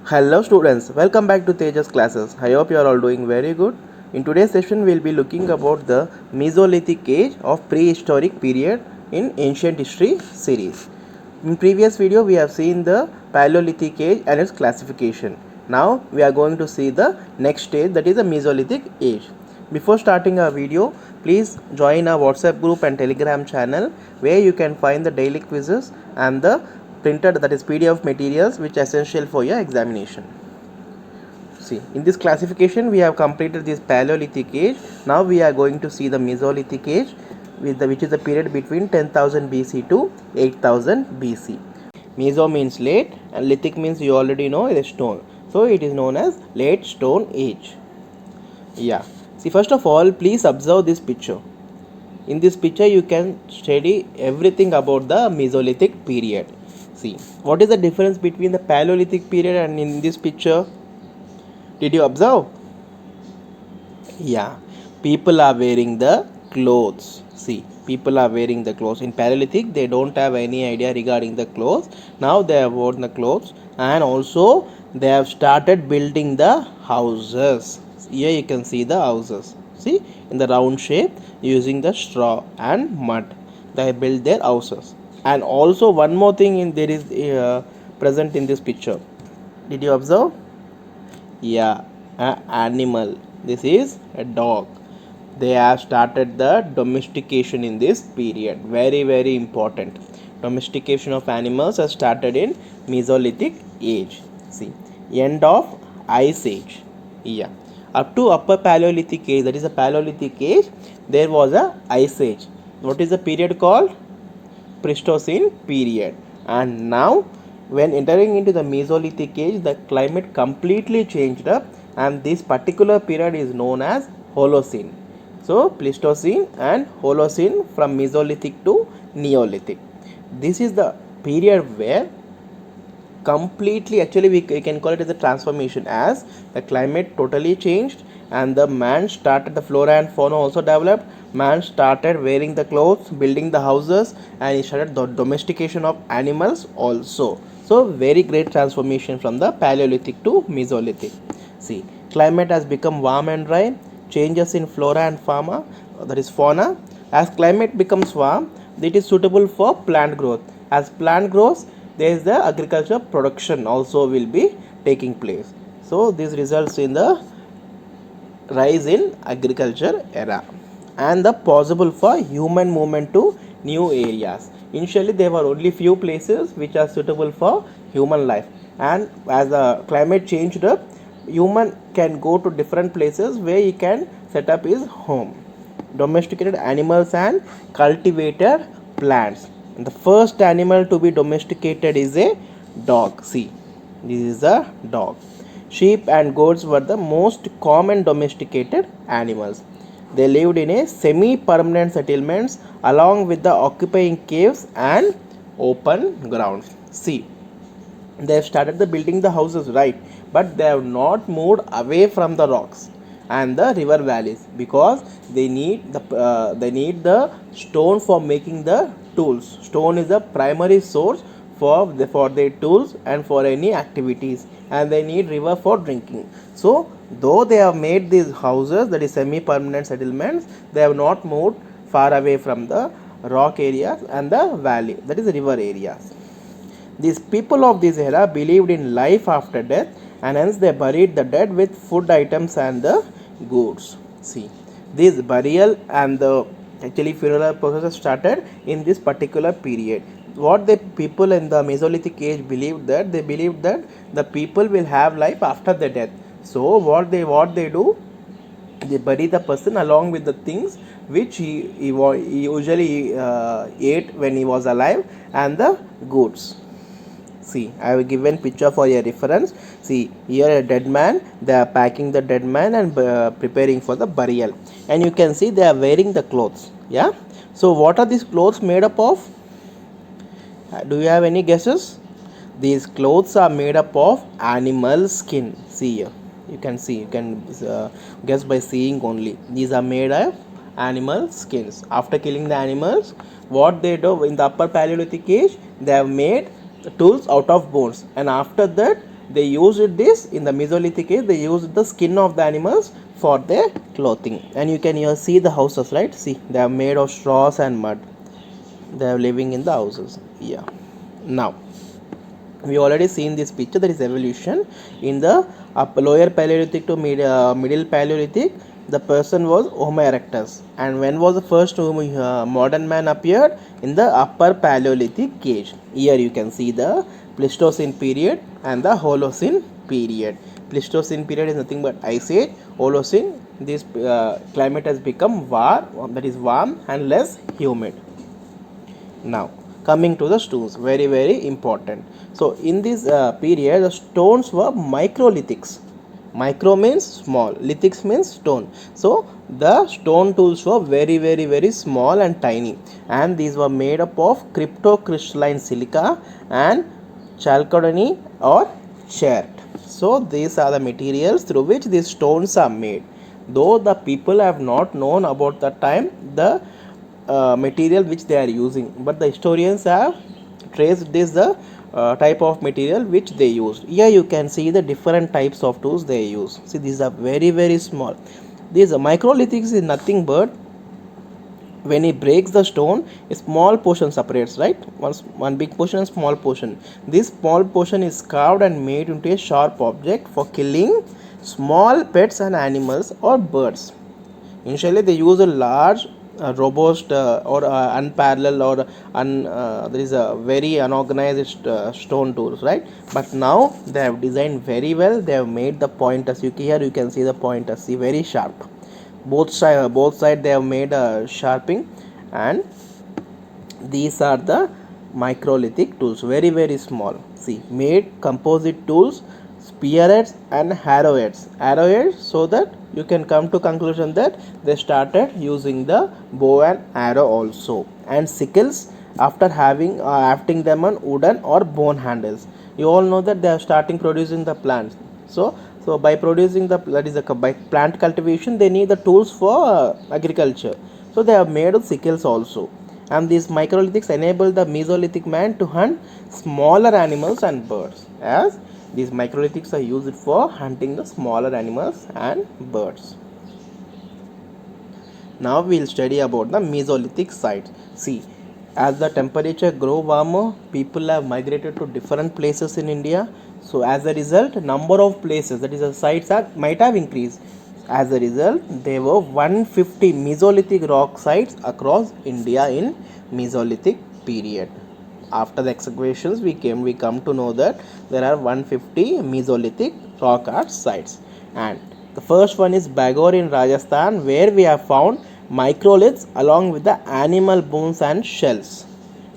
Hello students, welcome back to Tejas classes. I hope you are all doing very good. In today's session we will be looking about the Mesolithic age of prehistoric period in ancient history series. In previous video we have seen the Paleolithic age and its classification. Now we are going to see the next stage, that is the Mesolithic age. Before starting our video, please join our WhatsApp group and Telegram channel where you can find the daily quizzes and the printed, that is PDF materials, which are essential for your examination. See, in this classification we have completed this Paleolithic age. Now we are going to see the Mesolithic age, which is the period between 10,000 BC to 8,000 BC. Meso means late and lithic means you already know it is stone. So it is known as late stone age. Yeah. See, first of all, please observe this picture. In this picture you can study everything about the Mesolithic period. See, what is the difference between the Paleolithic period and in this picture? Did you observe? Yeah, people are wearing the clothes. See, people are wearing the clothes. In Paleolithic, they don't have any idea regarding the clothes. Now they have worn the clothes, and also they have started building the houses. Here you can see the houses. See, in the round shape using the straw and mud. They build their houses. And also one more thing in there is present in this picture. Did you observe? Yeah, an animal. This is a dog. They have started the domestication in this period. Very important. Domestication of animals has started in Mesolithic age. See, end of Ice Age. Yeah, up to Upper Paleolithic age, that is a Paleolithic age, there was a Ice Age. What is the period called? Pleistocene period. And now when entering into the Mesolithic age, the climate completely changed up, and this particular period is known as Holocene. So Pleistocene and Holocene, from Mesolithic to Neolithic. This is the period where completely, actually we can call it as a transformation, as the climate totally changed and the man started, the flora and fauna also developed. Man started wearing the clothes, building the houses, and he started the domestication of animals also. So very great transformation from the Paleolithic to Mesolithic. See, climate has become warm and dry, changes in flora and fauna, that is fauna. As climate becomes warm, it is suitable for plant growth. As plant grows, there is the agriculture production also will be taking place. So this results in the rise in agriculture era and the possible for human movement to new areas. Initially there were only few places which are suitable for human life, and as the climate changed up, human can go to different places where he can set up his home. Domesticated animals and cultivated plants. And the first animal to be domesticated is a dog. See, this is a dog. Sheep and goats were the most common domesticated animals. They lived in a semi-permanent settlements along with the occupying caves and open grounds. See, they have started the building the houses, right, but they have not moved away from the rocks and the river valleys, because they need the stone for making the tools. Stone is the primary source for their tools and for any activities, and they need river for drinking. So though they have made these houses, that is semi permanent settlements, they have not moved far away from the rock areas and the valley, that is river areas. These people of this era believed in life after death, and hence they buried the dead with food items and the goods. See, this burial and the actually funeral process started in this particular period. What the people in the Mesolithic age believed, that they believed that the people will have life after the death. So what they do, they bury the person along with the things which he usually ate when he was alive, and the goods. See, I have given picture for your reference. See, here a dead man, they are packing the dead man and preparing for the burial, and you can see they are wearing the clothes. Yeah, so what are these clothes made up of? Do you have any guesses? These clothes are made up of animal skin. See here, you can guess by seeing only. These are made of animal skins. After killing the animals, what they do in the Upper Paleolithic age, they have made tools out of bones, and after that they used this in the Mesolithic age. They used the skin of the animals for their clothing. And you can here see the houses, right? See, they are made of straws and mud. They are living in the houses. Yeah. Now we already seen this picture, that is evolution. In the lower Paleolithic to middle Paleolithic, the person was Homo erectus. And when was the first modern man appeared? In the upper Paleolithic age. Here you can see the Pleistocene period and the Holocene period. Pleistocene period is nothing but ice age. Holocene, this climate has become warm, that is warm and less humid. Now coming to the stones, very important. So in this period, the stones were microlithics. Micro means small, lithics means stone. So the stone tools were very small and tiny, and these were made up of cryptocrystalline silica and chalcedony or chert. So these are the materials through which these stones are made. Though the people have not known about the time the material which they are using, but the historians have traced this the type of material which they used. Here you can see the different types of tools they use. See, these are very small. These microlithics is nothing but when he breaks the stone, a small portion separates, right? One big portion and small portion. This small portion is carved and made into a sharp object for killing small pets and animals or birds. Initially they use a large robust or unparalleled or there is a very unorganized stone tools, right? But now they have designed very well. They have made the pointers. Here you can see the pointers, see, very sharp. Both side they have made a sharpening, and these are the microlithic tools, very small. See, made composite tools, spearheads and arrowheads, so that you can come to conclusion that they started using the bow and arrow also, and sickles after hafting them on wooden or bone handles. You all know that they are starting producing the plants. So by producing the, that is by plant cultivation, they need the tools for agriculture. So they have made sickles also. And these microlithics enable the Mesolithic man to hunt smaller animals and birds, as these microlithics are used for hunting the smaller animals and birds. Now we will study about the Mesolithic sites. See, as the temperature grow warmer, people have migrated to different places in India. So as a result, number of places, that is the sites, might have increased. As a result, there were 150 Mesolithic rock sites across India in Mesolithic period. After the excavations, we come to know that there are 150 Mesolithic rock art sites. And the first one is Bagor in Rajasthan, where we have found microliths along with the animal bones and shells.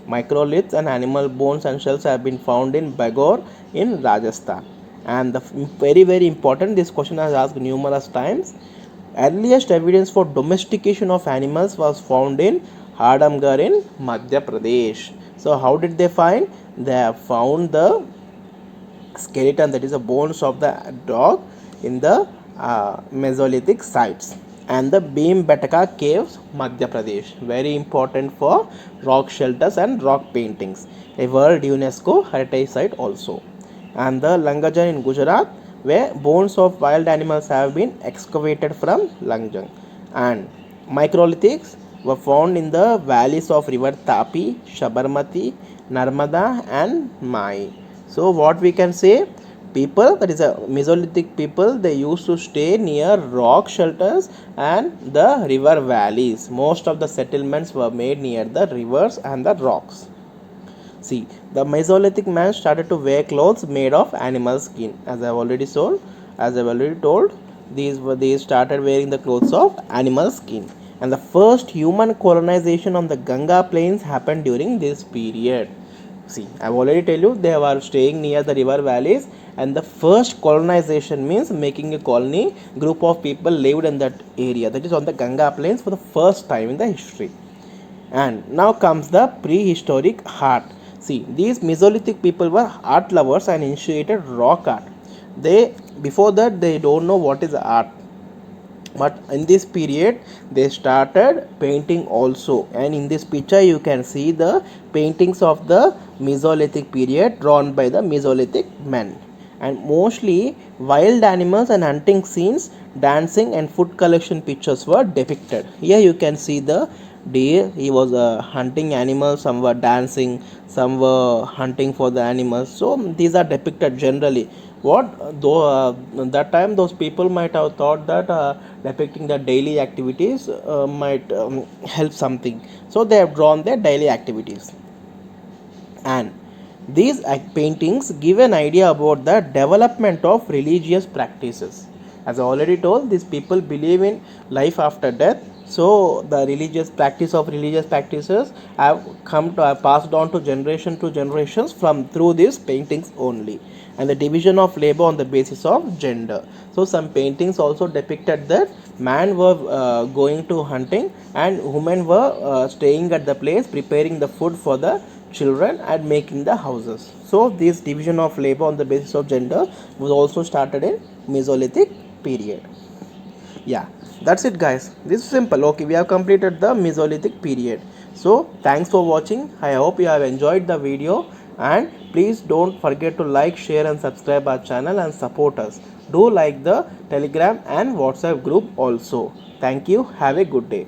Microliths and animal bones and shells have been found in Bagor in Rajasthan. And the very important, this question has asked numerous times. Earliest evidence for domestication of animals was found in Hadamgar in Madhya Pradesh. So how did they find? They have found the skeleton, that is the bones of the dog, in the Mesolithic sites. And the Bhimbetka caves, Madhya Pradesh, very important for rock shelters and rock paintings, a World UNESCO Heritage Site also. And the Langajan in Gujarat, where bones of wild animals have been excavated from Langjang. And microlithics were found in the valleys of river Tapi, Sabarmati, Narmada and Mai. So what we can say, people, that is a Mesolithic people, they used to stay near rock shelters and the river valleys. Most of the settlements were made near the rivers and the rocks. See, the Mesolithic man started to wear clothes made of animal skin. As I have already told, they started wearing the clothes of animal skin. And the first human colonization on the Ganga plains happened during this period. See, I have already told you they were staying near the river valleys, and the first colonization means making a colony. Group of people lived in that area, that is on the Ganga plains, for the first time in the history. And now comes the prehistoric art. See, these Mesolithic people were art lovers and initiated rock art. Before that they don't know what is art, but in this period they started painting also. And in this picture you can see the paintings of the Mesolithic period drawn by the Mesolithic men. and mostly wild animals and hunting scenes, dancing and food collection pictures were depicted. Here you can see the deer. He was hunting animals, some were dancing, some were hunting for the animals. So these are depicted generally. What though that time those people might have thought that depicting the daily activities might help something, so they have drawn their daily activities. And these paintings give an idea about the development of religious practices. As I already told, these people believe in life after death. So the religious practices have come to have passed on to generations from through these paintings only. And the division of labor on the basis of gender. So some paintings also depicted that men were going to hunting and women were staying at the place preparing the food for the children and making the houses. So this division of labor on the basis of gender was also started in Mesolithic period. Yeah, that's it guys. This is simple. Okay, we have completed the Mesolithic period. So thanks for watching. I hope you have enjoyed the video, and please don't forget to like, share and subscribe our channel and support us. Do like the Telegram and WhatsApp group also. Thank you. Have a good day.